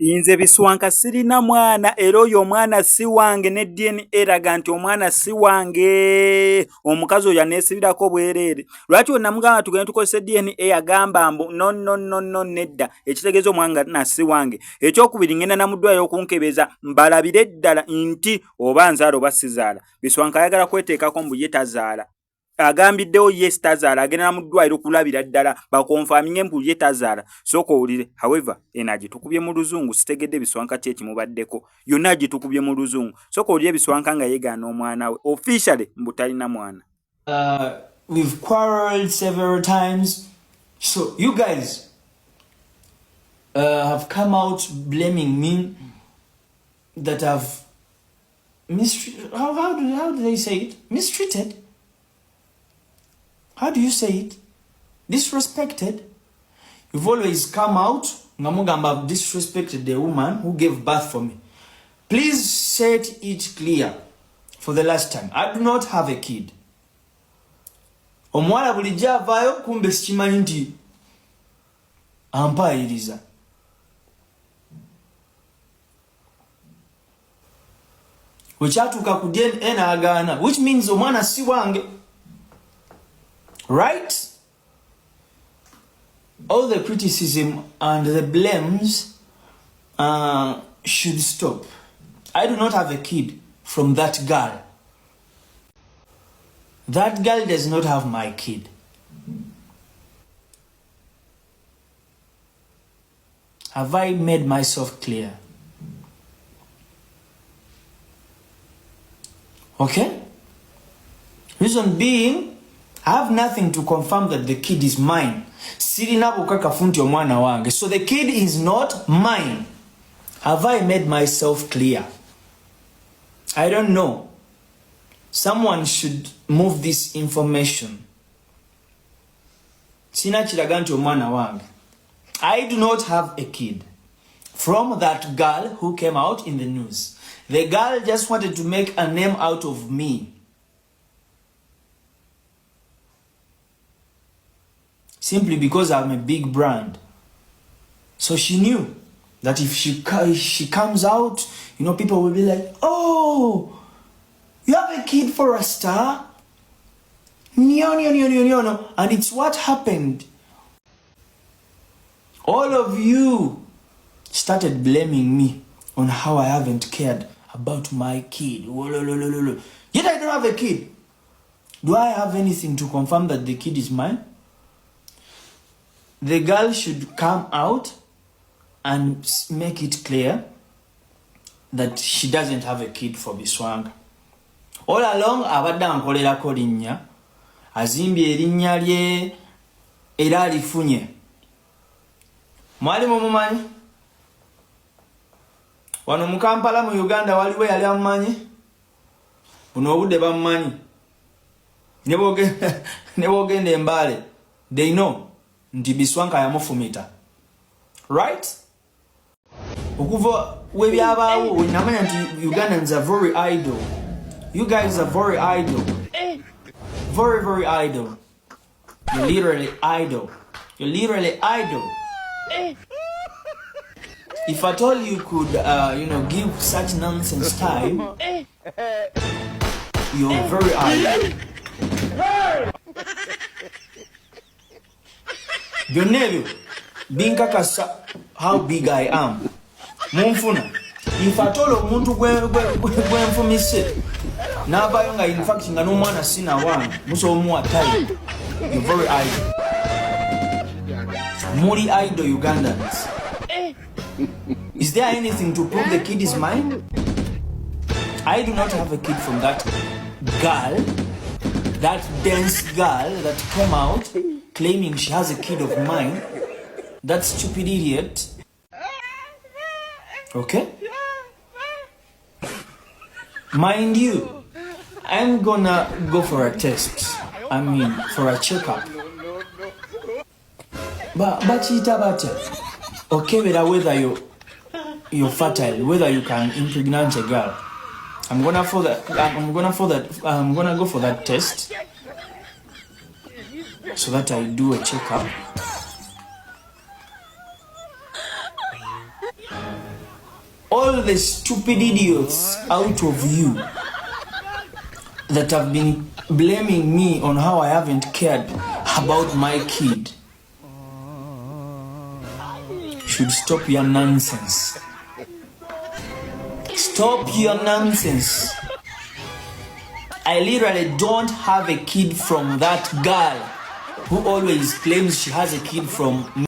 Inze Biswanka sirina mwana era oyo omwana Siwange ne DNA eraga nti omwana Siwange. Omukazi oyo aneesibirako bwereere. Lwaki onnamugamba tugende tukozese DNA yagamba mbu no nedda ekitegeeza omwana na Siwange. Ekyokubiri ngenda namuddwayo okunkebeza mbalabire ddala nti oba nzaala oba sizaala. Biswanka ayagala kweteekako mbu ye tazaala. Agambiddewo yes tazaala agenda mu ddwaliro kulabira ddala bakonfaminge mbu ye tazaala. Sooka owulire. However enaji tukubye mu luzungu sitegedde Biswanka ki ekimubaddeko yonna gitukubye mu luzungu. Sooka owulire Biswanka nga yeegaana omwana we officially mbu talina mwana. We've quarreled several times, so you guys have come out blaming me that I've mistreated. How do they say it? Mistreated. How do you say it? Disrespected. You've always come out, Namugamba, I've disrespected the woman who gave birth for me. Please set it clear for the last time. I do not have a kid. Omwana bulijja avaayo kumbe sikimanyi nti ampayiriza. Wekyatuuka ku DNA n'agaana, which means omwana Siwange. Right? All the criticism and the blames should stop. I do not have a kid from that girl. That girl does not have my kid. Have I made myself clear? Okay? Reason being, I have nothing to confirm that the kid is mine. Sirina bukaka funti omwana wange. So the kid is not mine. Have I made myself clear? I don't know. Someone should move this information. Sina kiraga nti omwana wange. I do not have a kid from that girl who came out in the news. The girl just wanted to make a name out of me. Simply because I'm a big brand. So she knew that if she comes out, you know, people will be like, oh, you have a kid for a star? No. And it's what happened. All of you started blaming me on how I haven't cared about my kid. Yet I don't have a kid. Do I have anything to confirm that the kid is mine? The girl should come out and make it clear that she doesn't have a kid for Biswanka. All along, abadde ankolerako linnya, azimbye erinnya lye era alifunye. Mwali mumumanyi? Wano mu Kampala mu Uganda waliwo yali amumanyi? Buno obudde bamumanyi. Ne bogenda e Mbale, they know. Nti Biswanka yamufumita. Right? Okuva webyabaawo namanya nti Ugandans are very idle. You guys are very idle. Very idle. You're literally idle. You're literally idle. If at all you could, give such nonsense time, you're very idle. Byonnebyo binkakasa how big I am. Munfuna. If at all omuntu gwenfumise n'avaayo nga in fact nga n'omwana sina wange muso omuwa time. You're very idle. Muri idle Ugandans. Is there anything to prove the kid is mine? I do not have a kid from that girl, that dense girl that came out claiming she has a kid of mine. That stupid idiot. Okay? Mind you, I'm gonna go for a test. I mean, for a checkup. But okay, whether you're fertile, whether you can impregnate a girl. I'm gonna go for that test so that I do a checkup. All the stupid idiots out of you that have been blaming me on how I haven't cared about my kid should stop your nonsense. Stop your nonsense. I literally don't have a kid from that girl who always claims she has a kid from me.